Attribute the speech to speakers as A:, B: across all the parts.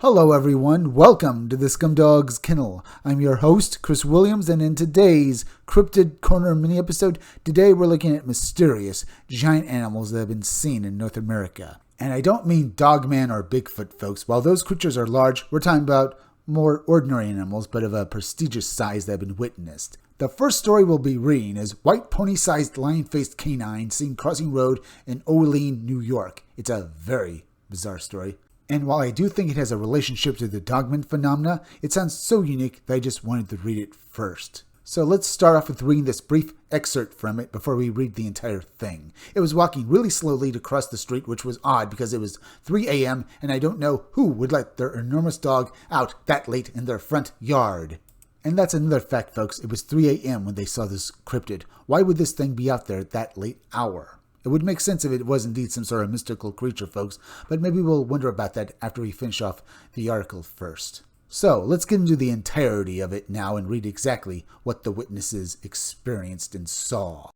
A: Hello everyone, welcome to the Scumdog's Kennel. I'm your host, Chris Williams, and in today's Cryptid Corner mini-episode, today we're looking at mysterious giant animals that have been seen in North America. And I don't mean Dogman or Bigfoot, folks. While those creatures are large, we're talking about more ordinary animals, but of a prestigious size that have been witnessed. The first story we'll be reading is White Pony-Sized Lion-Faced Canine Seen Crossing Road in Olean, New York. It's a very bizarre story. And while I do think it has a relationship to the Dogman phenomena, it sounds so unique that I just wanted to read it first. So let's start off with reading this brief excerpt from it before we read the entire thing. It was walking really slowly to cross the street, which was odd because it was 3 a.m. and I don't know who would let their enormous dog out that late in their front yard. And that's another fact, folks. It was 3 a.m. when they saw this cryptid. Why would this thing be out there at that late hour? It would make sense if it was indeed some sort of mystical creature, folks, but maybe we'll wonder about that after we finish off the article first. So, let's get into the entirety of it now and read exactly what the witnesses experienced and saw.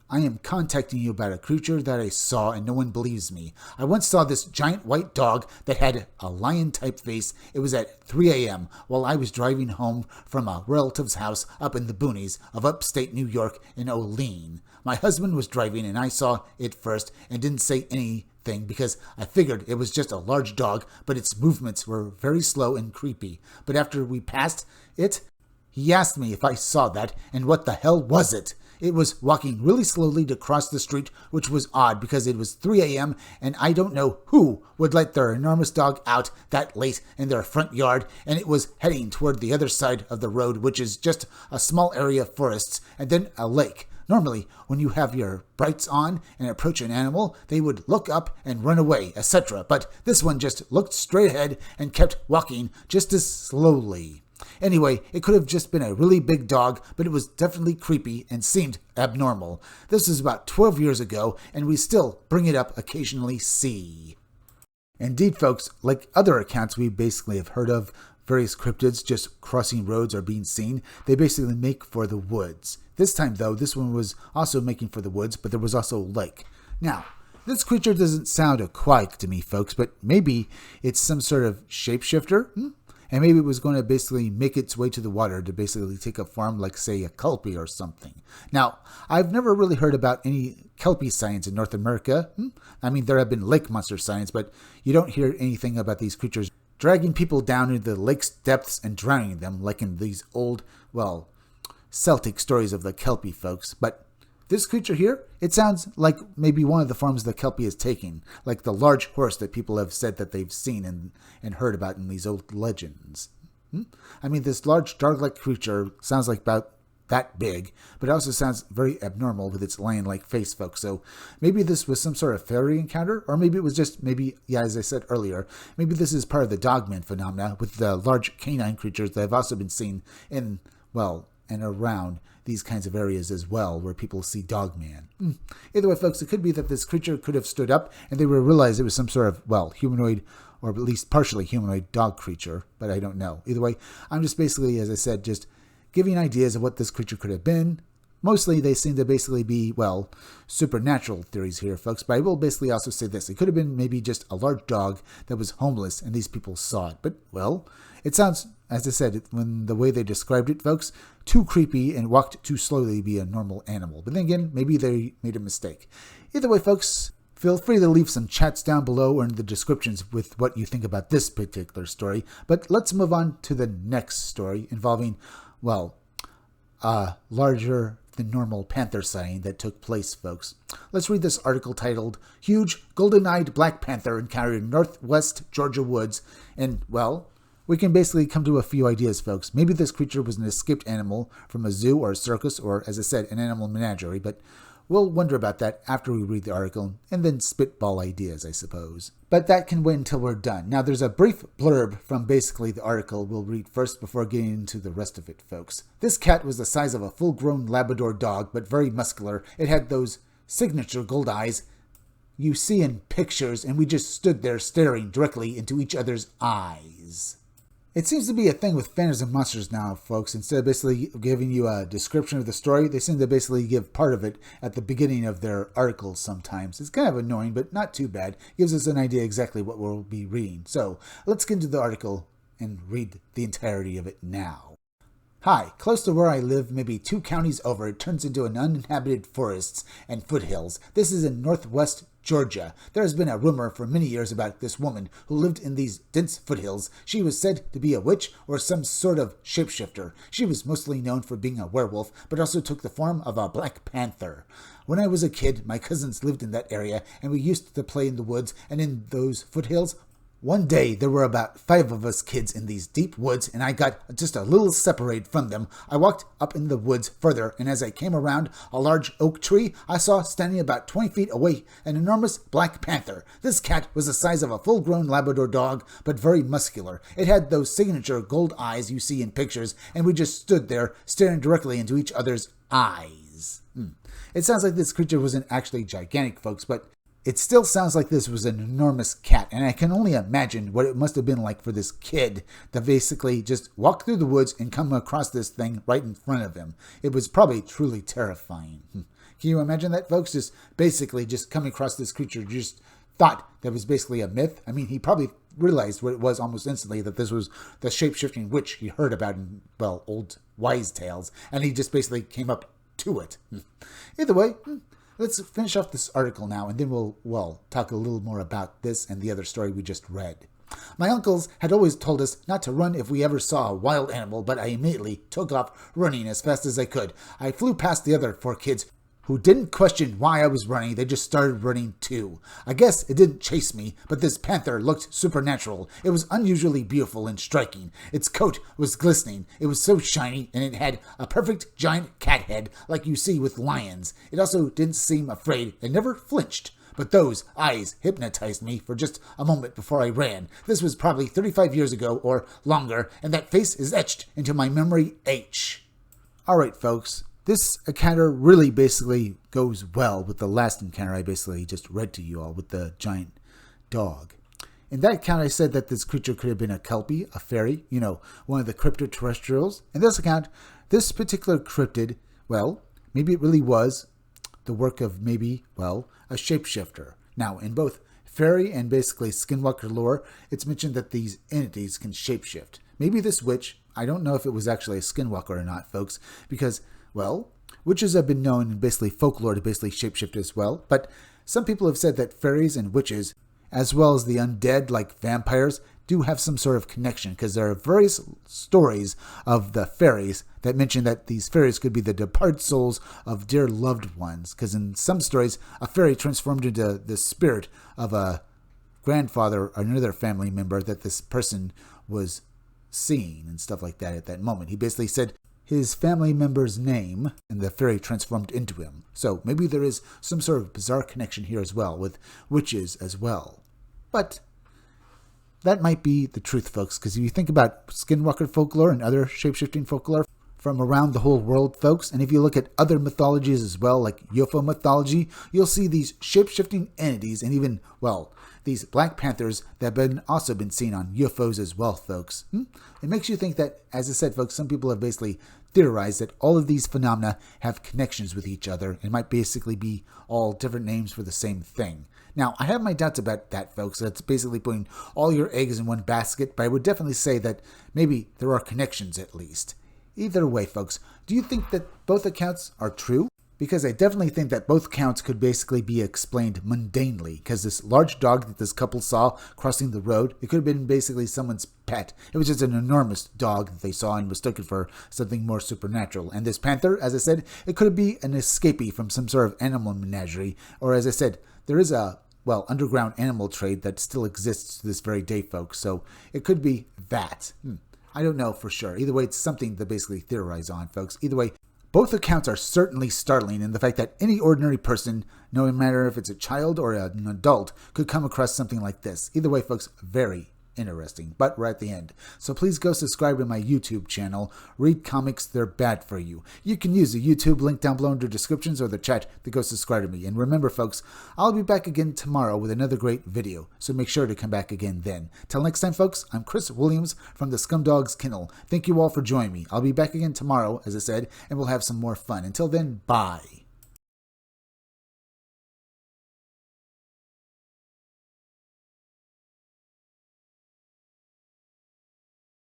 A: I am contacting you about a creature that I saw and no one believes me. I once saw this giant white dog that had a lion-type face. It was at 3 a.m. while I was driving home from a relative's house up in the boonies of upstate New York in Olean. My husband was driving and I saw it first and didn't say anything because I figured it was just a large dog, but its movements were very slow and creepy. But after we passed it, he asked me if I saw that and what the hell was it? It was walking really slowly to cross the street, which was odd because it was 3 a.m. and I don't know who would let their enormous dog out that late in their front yard, and it was heading toward the other side of the road, which is just a small area of forests and then a lake. Normally, when you have your brights on and approach an animal, they would look up and run away, etc. But this one just looked straight ahead and kept walking just as slowly. Anyway, it could have just been a really big dog, but it was definitely creepy and seemed abnormal. This was about 12 years ago, and we still bring it up occasionally see. Indeed, folks, like other accounts we basically have heard of, various cryptids just crossing roads or being seen, they basically make for the woods. This time, though, this one was also making for the woods, but there was also a lake. Now, this creature doesn't sound aquatic to me, folks, but maybe it's some sort of shapeshifter? And maybe it was going to basically make its way to the water to basically take a form like, say, a kelpie or something. Now, I've never really heard about any kelpie sightings in North America. I mean, there have been lake monster sightings, but you don't hear anything about these creatures dragging people down into the lake's depths and drowning them like in these old, Celtic stories of the kelpie, folks. But this creature here, it sounds like maybe one of the forms the kelpie is taking, like the large horse that people have said that they've seen and heard about in these old legends. I mean, this large dog-like creature sounds like about that big, but it also sounds very abnormal with its lion-like face, folks. So maybe this was some sort of fairy encounter, or maybe it was just, as I said earlier, maybe this is part of the Dogman phenomena with the large canine creatures that have also been seen in, and around these kinds of areas as well, where people see Dogman. Either way, folks, it could be that this creature could have stood up and they would realize it was some sort of, humanoid, or at least partially humanoid dog creature, but I don't know. Either way, I'm just basically, as I said, just giving ideas of what this creature could have been. Mostly they seem to basically be, supernatural theories here, folks, but I will basically also say this. It could have been maybe just a large dog that was homeless and these people saw it. But, it sounds, as I said, when the way they described it, folks, too creepy and walked too slowly to be a normal animal. But then again, maybe they made a mistake. Either way, folks, feel free to leave some chats down below or in the descriptions with what you think about this particular story. But let's move on to the next story involving, a larger than normal panther sighting that took place, folks. Let's read this article titled, Huge Golden-Eyed Black Panther Encountered in Northwest Georgia Woods. And, we can basically come to a few ideas, folks. Maybe this creature was an escaped animal from a zoo or a circus or, as I said, an animal menagerie, but we'll wonder about that after we read the article and then spitball ideas, I suppose. But that can wait until we're done. Now, there's a brief blurb from basically the article we'll read first before getting into the rest of it, folks. This cat was the size of a full-grown Labrador dog, but very muscular. It had those signature gold eyes you see in pictures, and we just stood there staring directly into each other's eyes. It seems to be a thing with Phantasm Monsters now, folks. Instead of basically giving you a description of the story, they seem to basically give part of it at the beginning of their articles sometimes. It's kind of annoying, but not too bad. Gives us an idea exactly what we'll be reading. So let's get into the article and read the entirety of it now. Hi, close to where I live, maybe 2 counties over, it turns into an uninhabited forests and foothills. This is in northwest Georgia. There has been a rumor for many years about this woman who lived in these dense foothills. She was said to be a witch or some sort of shapeshifter. She was mostly known for being a werewolf, but also took the form of a black panther. When I was a kid, my cousins lived in that area, and we used to play in the woods and in those foothills. One day, there were about 5 of us kids in these deep woods, and I got just a little separated from them. I walked up in the woods further, and as I came around a large oak tree, I saw standing about 20 feet away an enormous black panther. This cat was the size of a full-grown Labrador dog, but very muscular. It had those signature gold eyes you see in pictures, and we just stood there, staring directly into each other's eyes. It sounds like this creature wasn't actually gigantic, folks, but it still sounds like this was an enormous cat, and I can only imagine what it must have been like for this kid to basically just walk through the woods and come across this thing right in front of him. It was probably truly terrifying. Can you imagine that, folks? Just basically just coming across this creature, just thought that was basically a myth. I mean, he probably realized what it was almost instantly, that this was the shape-shifting witch he heard about in, well, old wise tales, and he just basically came up to it. Either way, let's finish off this article now, and then we'll talk a little more about this and the other story we just read. My uncles had always told us not to run if we ever saw a wild animal, but I immediately took off running as fast as I could. I flew past the other 4 kids who didn't question why I was running. They just started running too. I guess it didn't chase me, but this panther looked supernatural. It was unusually beautiful and striking. Its coat was glistening. It was so shiny, and it had a perfect giant cat head like you see with lions. It also didn't seem afraid and never flinched. But those eyes hypnotized me for just a moment before I ran. This was probably 35 years ago or longer, and that face is etched into my memory H. All right, folks. This encounter really basically goes well with the last encounter I basically just read to you all with the giant dog. In that account, I said that this creature could have been a kelpie, a fairy, one of the cryptoterrestrials. In this account, this particular cryptid, well, maybe it really was the work of maybe, well, a shapeshifter. Now, in both fairy and basically skinwalker lore, it's mentioned that these entities can shapeshift. Maybe this witch, I don't know if it was actually a skinwalker or not, folks, because, well, witches have been known in basically folklore to basically shapeshift as well, but some people have said that fairies and witches, as well as the undead like vampires, do have some sort of connection, because there are various stories of the fairies that mention that these fairies could be the departed souls of dear loved ones, because in some stories, a fairy transformed into the spirit of a grandfather or another family member that this person was seeing and stuff like that at that moment. He basically said his family member's name, and the fairy transformed into him. So maybe there is some sort of bizarre connection here as well, with witches as well. But that might be the truth, folks, because if you think about skinwalker folklore and other shape-shifting folklore from around the whole world, folks, and if you look at other mythologies as well, like UFO mythology, you'll see these shape-shifting entities and even, well, these Black Panthers that have also been seen on UFOs as well, folks. It makes you think that, as I said, folks, some people have basically theorized that all of these phenomena have connections with each other and might basically be all different names for the same thing. Now, I have my doubts about that, folks. That's basically putting all your eggs in one basket, but I would definitely say that maybe there are connections at least. Either way, folks, do you think that both accounts are true? Because I definitely think that both accounts could basically be explained mundanely, because this large dog that this couple saw crossing the road, it could have been basically someone's pet. It was just an enormous dog that they saw and mistook for something more supernatural. And this panther, as I said, it could be an escapee from some sort of animal menagerie, or as I said, there is a, well, underground animal trade that still exists to this very day, folks, so it could be that. I don't know for sure. Either way, it's something to basically theorize on, folks. Either way, both accounts are certainly startling in the fact that any ordinary person, no matter if it's a child or an adult, could come across something like this. Either way, folks, very, interesting, but we're at the end. So please go subscribe to my YouTube channel, Read Comics, They're Bad For You. You can use the YouTube link down below in the descriptions or the chat to go subscribe to me. And remember, folks, I'll be back again tomorrow with another great video, so make sure to come back again then. Till next time, folks, I'm Chris Williams from the Scumdogs Kennel. Thank you all for joining me. I'll be back again tomorrow, as I said, and we'll have some more fun. Until then, bye.